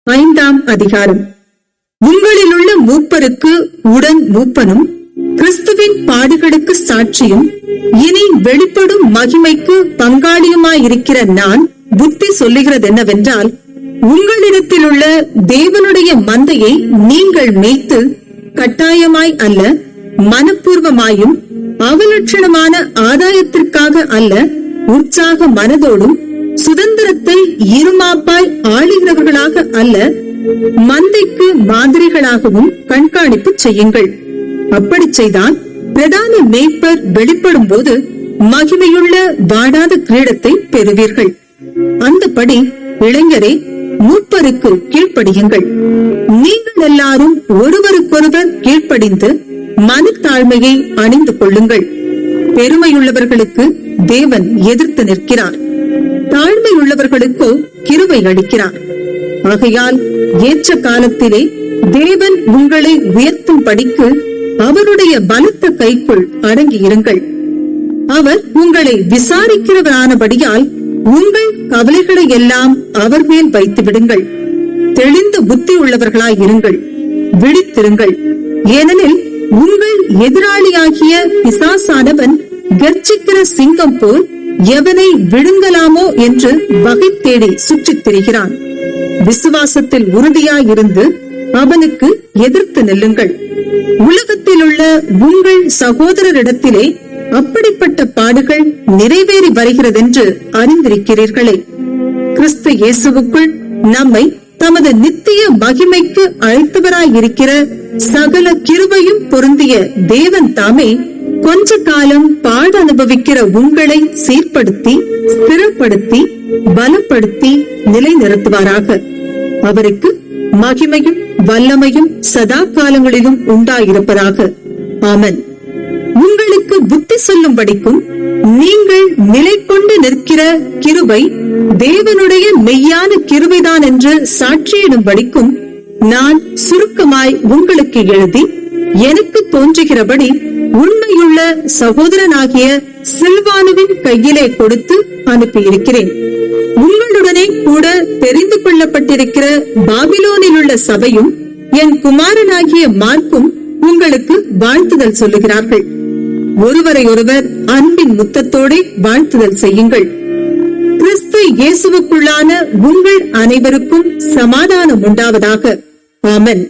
5ஆம் அதிகாரம். உங்களிலுள்ள மூப்பருக்கு உடன் மூப்பனும் கிறிஸ்துவின் பாடுகளுக்கு சாட்சியும் இனி வெளிப்படும் மகிமைக்கு பங்காளியுமாயிருக்கிற நான் புத்தி சொல்லுகிறதென்னவென்றால், உங்களிடத்தில் உள்ள தேவனுடைய மந்தையை நீங்கள் மேய்த்து கட்டாயமாய் அல்ல, மனப்பூர்வமாயும் அவலட்சணமான ஆதாயத்திற்காக அல்ல, உற்சாக மனதோடும் சுதந்திரத்தை இருமாப்பாய் ஆளுகிறவர்களாக அல்ல, மந்தைக்கு மாதிரிகளாகவும் கண்காணிப்பு செய்யுங்கள். அப்படி செய்தால் பிரதான மேய்ப்பர் வெளிப்படும் போது மகிமையுள்ள வாடாத கிரீடத்தை பெறுவீர்கள். அந்தபடி இளைஞரே, மூப்பருக்கு கீழ்ப்படியுங்கள். நீங்கள் எல்லாரும் ஒருவருக்கொருவர் கீழ்ப்படிந்து மனத்தாழ்மையை அணிந்து கொள்ளுங்கள். பெருமையுள்ளவர்களுக்கு தேவன் எதிர்த்து நிற்கிறார், தாழ்மையுள்ளவர்களுக்கோ கிருபை அளிக்கிறார். ஆகையால் ஏற்ற காலத்திலே தேவன் உங்களை உயர்த்தும் படிக்கு அவருடைய பலத்த கைக்குள் அடங்கியிருங்கள். அவர் உங்களை விசாரிக்கிறவரானபடியால் உங்கள் கவலைகளை எல்லாம் அவர் மேல் வைத்து விடுங்கள். தெளிந்த புத்தி உள்ளவர்களாய் இருங்கள், விழித்திருங்கள். ஏனெனில் உங்கள் எதிராளியாகிய பிசாசானவன் கர்ச்சிக்கிற சிங்கம் போல் எவனை விழுங்கலாமோ என்று வகை தேடி சுற்றித் திரிகிறான். விசுவாசத்தில் உறுதியாயிருந்து அவனுக்கு எதிர்த்து நில்லுங்கள். உலகத்தில் உள்ள உங்கள் சகோதரரிடத்திலே அப்படிப்பட்ட பாடுகள் நிறைவேறி வருகிறதென்று அறிந்திருக்கிறீர்களே. கிறிஸ்து இயேசுவுக்குள் நம்மை தமது நித்திய மகிமைக்கு அழைத்தவராயிருக்கிற சகல கிருபையும் பொருந்திய தேவன் தாமே கொஞ்ச காலம் பாடு அனுபவிக்கிற உங்களை சீர்படுத்தி, ஸ்திரப்படுத்தி, பலப்படுத்தி நிலைநிறுத்துவாராக. அவருக்கு மகிமையும் வல்லமையும் சதா காலங்களிலும் உண்டாயிருப்பதாக. ஆமென். உங்களுக்கு புத்தி சொல்லும்படிக்கும் நீங்கள் நிலை கொண்டு நிற்கிற கிருபை தேவனுடைய மெய்யான கிருபைதான் என்று சாட்சியிடும்படிக்கும் நான் சுருக்கமாய் உங்களுக்கு எழுதி எனக்கு தோன்றுகிறபடி உண்மையுள்ள சகோதரனாகிய சில்வானுவின் கையிலே கொடுத்து அனுப்பியிருக்கிறேன். உங்களுடனே கூட தெரிந்து கொள்ளப்பட்டிருக்கிற பாபிலோனில் உள்ள சபையும் என் குமாரனாகிய மார்க்கும் உங்களுக்கு வாழ்த்துதல் சொல்லுகிறார்கள். ஒருவரை ஒருவர் அன்பின் முத்தத்தோட வாழ்த்துதல் செய்யுங்கள். கிறிஸ்து இயேசுவுக்குள்ளான உங்கள் அனைவருக்கும் சமாதானம் உண்டாவதாக. ஆமென்.